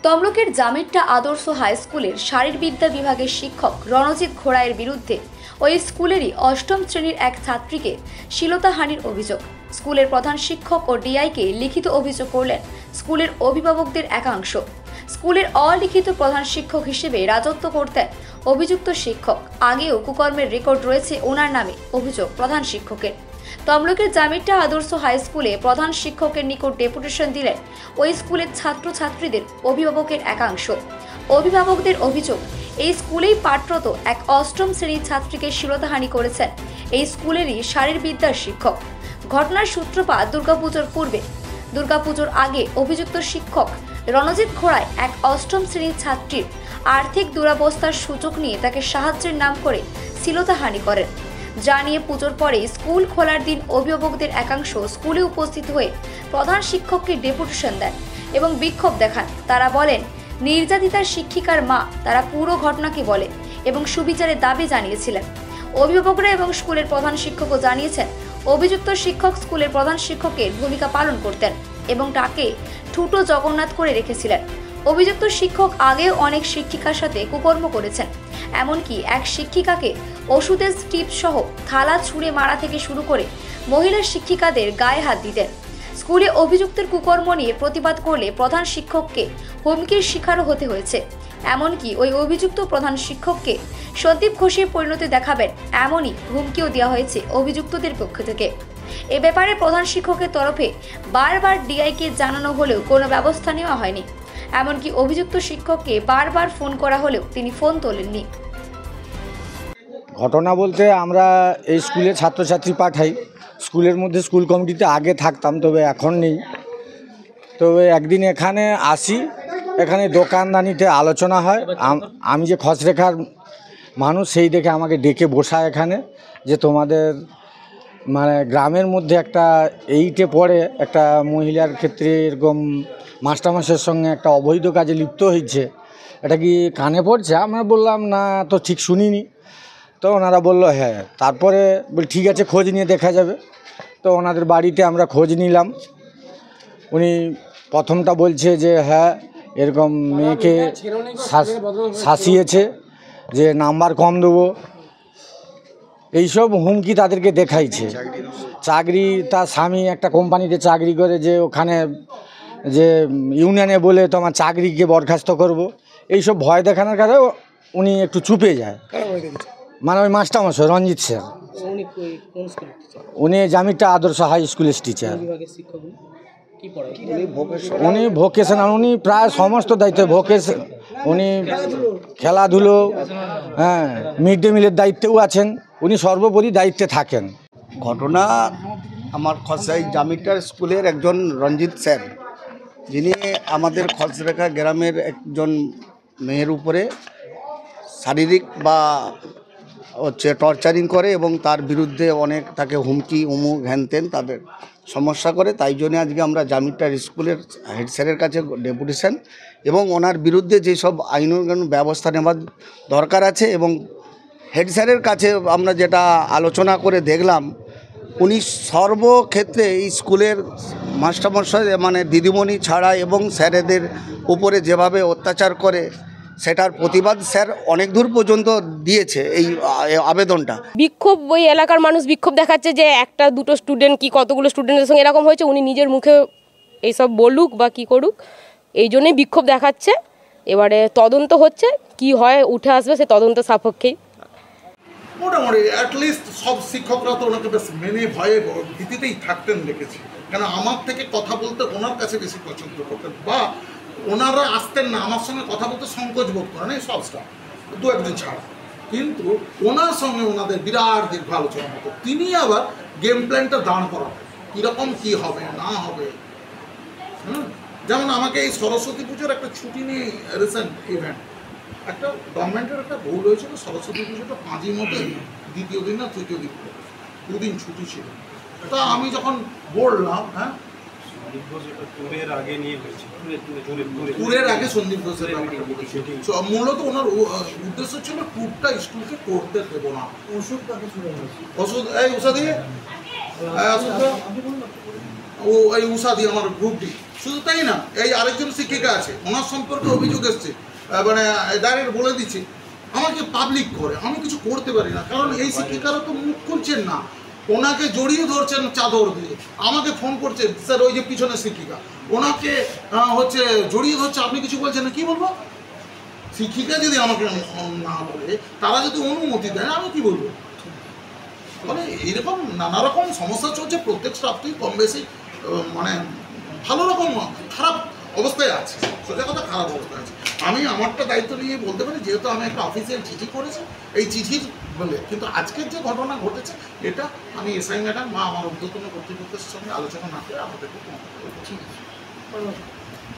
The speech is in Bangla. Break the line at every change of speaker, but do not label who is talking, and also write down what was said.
তমলুকের জামিরটা আদর্শ হাই স্কুলের শারীরবিদ্যা বিভাগের শিক্ষক রণজিৎ ঘোড়াইয়ের বিরুদ্ধে ওই স্কুলেরই অষ্টম শ্রেণীর এক ছাত্রীকে শ্লীলতাহানির অভিযোগ। স্কুলের প্রধান শিক্ষক ও ডিআইকে লিখিত অভিযোগ করলেন স্কুলের অভিভাবকদের একাংশ। স্কুলের অলিখিত প্রধান শিক্ষক হিসেবে রাজত্ব করতেন অভিযুক্ত শিক্ষক। আগেও কুকর্মের রেকর্ড রয়েছে ওনার নামে অভিযোগ প্রধান শিক্ষকের। তমলুকের জামিরটা আদর্শ হাই স্কুলে প্রধান শিক্ষকের নিকট ডেপুটেশন দিলেন ওই স্কুলের ছাত্রছাত্রীদের অভিভাবকের একাংশ। অভিভাবকদের অভিযোগ, এই স্কুলেই পাঠরত এক অষ্টম শ্রেণীর ছাত্রীকে শ্লীলতাহানি করেছেন এই স্কুলেরই শারীরবিদ্যার শিক্ষক। ঘটনার সূত্রপাত দুর্গাপুজোর পূর্বে। দুর্গাপুজোর আগে অভিযুক্ত শিক্ষক রণজিৎ ঘোড়াই এক অষ্টম শ্রেণীর ছাত্রীর আর্থিক দুরবস্থার সুযোগ নিয়ে তাকে সাহায্যের নাম করে শ্লীলতাহানি করেন। যা নিয়ে পুজোর পরে স্কুল খোলার দিন অভিভাবকদের একাংশ স্কুলে উপস্থিত হয়ে প্রধান শিক্ষককে ডেপুটেশন দেন এবং বিক্ষোভ দেখান। তারা বলেন, নির্যাতিতার শিক্ষিকার মা তারা পুরো ঘটনাকে বলে এবং সুবিচারের দাবি জানিয়েছিলেন। অভিভাবকরা এবং স্কুলের প্রধান শিক্ষকও জানিয়েছেন অভিযুক্ত শিক্ষক স্কুলের প্রধান শিক্ষকের ভূমিকা পালন করতেন এবং তাকে ঠুটো জগন্নাথ করে রেখেছিলেন। অভিযুক্ত শিক্ষক আগেও অনেক শিক্ষিকার সাথে কুকর্ম করেছেন, এমনকি এক শিক্ষিকাকে ওষুধের স্ট্রিপ সহ থালা ছুঁড়ে মারা থেকে শুরু করে মহিলা শিক্ষিকাদের গায়ে হাত দিতেন। স্কুলে অভিযুক্তের কুকর্ম নিয়ে প্রতিবাদ করলে প্রধান শিক্ষককে হুমকির শিকারও হতে হয়েছে। এমনকি ওই অভিযুক্ত প্রধান শিক্ষককে সন্দীপ ঘোষের পরিণতি দেখাবেন এমনই হুমকিও দেওয়া হয়েছে অভিযুক্তদের পক্ষ থেকে। এ ব্যাপারে প্রধান শিক্ষকের তরফে বারবার ডিআইকে জানানো হলেও কোনো ব্যবস্থা নেওয়া হয়নি। এমনকি অভিযুক্ত শিক্ষককে বারবার ফোন করা হলেও তিনি ফোন তোলেননি।
ঘটনা বলতে আমরা এই স্কুলে ছাত্রছাত্রী পাঠাই। স্কুলের মধ্যে স্কুল কমিটিতে আগে থাকতাম, তবে এখন নেই। তবে একদিন এখানে আসি, এখানে দোকানদানিতে আলোচনা হয়। আমি যে খসরেখার মানুষ সেই দেখে আমাকে ডেকে বসায় এখানে, যে তোমাদের মানে গ্রামের মধ্যে একটা 8-এ পড়ে একটা মহিলার ক্ষেত্রে এরকম মাস্টারমশাইয়ের সঙ্গে একটা অবৈধ কাজে লিপ্ত হয়েছে, এটা কি কানে পড়ছে? আমরা বললাম না তো, ঠিক শুনিনি। তো ওনারা বললো হ্যাঁ। তারপরে বলি ঠিক আছে, খোঁজ নিয়ে দেখা যাবে। তো ওনাদের বাড়িতে আমরা খোঁজ নিলাম। উনি প্রথমটা বলছে যে হ্যাঁ এরকম মেয়েকে শাসিয়েছে, যে নাম্বার কম দেবো, এইসব হুমকি তাদেরকে দেখাইছে। চাকরি, তার স্বামী একটা কোম্পানিতে চাকরি করে, যে ওখানে যে ইউনিয়নে বলে তোমার চাকরিকে বরখাস্ত করব, এইসব ভয় দেখানোর কারণে উনি একটু চুপে যায়। মানে ওই মাস্টারমশাই রঞ্জিত স্যার, উনি জামিরটা আদর্শ হাই স্কুলের টিচার। উনি ভোকেশনাল, উনি প্রায় সমস্ত দায়িত্ব ভোকেশন। উনি খেলাধুলো, হ্যাঁ, মিড ডে মিলের দায়িত্বেও আছেন। উনি সর্বোপরি দায়িত্বে থাকেন।
ঘটনা আমার খসাই জামিরটা স্কুলের একজন রঞ্জিত স্যার, যিনি আমাদের খসরেখা গ্রামের একজন মেয়ের উপরে শারীরিক বা টর্চারিং করে এবং তার বিরুদ্ধে অনেক তাকে হুমকি উমুক হ্যানতেন তাদের সমস্যা করে। তাই জন্য আজকে আমরা জামিরটার স্কুলের হেড স্যারের কাছে ডেপুটেশন এবং ওনার বিরুদ্ধে যেসব আইনানুগ ব্যবস্থা নেওয়ার দরকার আছে, এবং হেড স্যারের কাছে আমরা যেটা আলোচনা করে দেখলাম, উনি সর্বক্ষেত্রে এই স্কুলের মাস্টারমশাই মানে দিদিমণি ছাড়া এবং স্যারেদের উপরে যেভাবে অত্যাচার করে সেটার প্রতিবাদ স্যার অনেক দূর পর্যন্ত দিয়েছে এই আবেদনটা।
বিক্ষোভ, ওই এলাকার মানুষ বিক্ষোভ দেখাচ্ছে যে একটা দুটো স্টুডেন্ট কি কতগুলো স্টুডেন্টের সঙ্গে এরকম হয়েছে, উনি নিজের মুখে এইসব বলুক বা কি করুক, এই জন্যই বিক্ষোভ দেখাচ্ছে। এবারে তদন্ত হচ্ছে, কি হয় উঠে আসবে সে তদন্ত সাপেক্ষেই।
মোটামুটি অ্যাটলিস্ট সব শিক্ষকরা তো ওনাকে বেশ মেনে ভয়ে ভীতিতেই থাকতেন দেখেছি, কেন আমার থেকে কথা বলতে ওনার কাছে বেশি পছন্দ করতেন, বা ওনারা আসতেন না আমার সঙ্গে কথা বলতে, সংকোচ বোধ করেন এই সব স্টাফ, দু একজন ছাড়া। কিন্তু ওনার সঙ্গে ওনাদের বিরাট দীর্ঘ আলোচনা হতো। তিনি আবার গেম প্ল্যানটা দাঁড় করাবেন, কীরকম কী হবে না হবে। যেমন আমাকে এই সরস্বতী পুজোর একটা ছুটি নিয়ে রিসেন্ট ইভেন্ট, একটা গভর্নমেন্টের একটা ভুল হয়েছিল, সরস্বতী পুজোটা 5ই মতো দ্বিতীয় দিন না তৃতীয় দিন, 2 দিন ছুটি ছিল। তা আমি যখন বললাম, হ্যাঁ
ট্যুরের আগে নিয়ে হয়েছে,
ট্যুরের আগে সন্দীপ ঘোষের মূলত ওনার উদ্দেশ্য ছিল ট্যুরটা স্কুলকে করতে দেবো না। ওষুধ এই ওষুধ দিয়ে এই উষাদি আমার গ্রুপটি, শুধু তাই না, এই আরেকজন শিক্ষিকা আছে, ওনার সম্পর্কে অভিযোগ এসছে, মানে ডাইরেক্ট বলে দিচ্ছে আমাকে পাবলিক করে, আমি কিছু করতে পারি না, কারণ এই শিক্ষিকারা তো মুখ খুলছেন না, ওনাকে জড়িয়ে ধরছেন চাদর দিয়ে, আমাকে ফোন করছে স্যার ওই যে পিছনের শিক্ষিকা ওনাকে হচ্ছে জড়িয়ে ধরছে, আপনি কিছু বলছেন না, কি বলবো? শিক্ষিকা যদি আমাকে না বলে, তারা যদি অনুমতি দেয়, আমি কি বলবো? মানে এইরকম নানা রকম সমস্যা চলছে, প্রত্যেক স্টাফকেই কম বেশি মানে ভালো রকম খারাপ অবস্থায় আছে, সোজা কথা খারাপ অবস্থায় আছে। আমি আমারটা দায়িত্ব নিয়ে বলতে পারি, যেহেতু আমি একটা অফিসিয়াল চিঠি করেছি, এই চিঠির বলে, কিন্তু আজকের যে ঘটনা ঘটেছে এটা আমি এসআই ম্যাডাম বা আমার ঊর্ধ্বতন কর্তৃপক্ষের সঙ্গে আলোচনা না করে আমাদেরকে ঠিক আছে।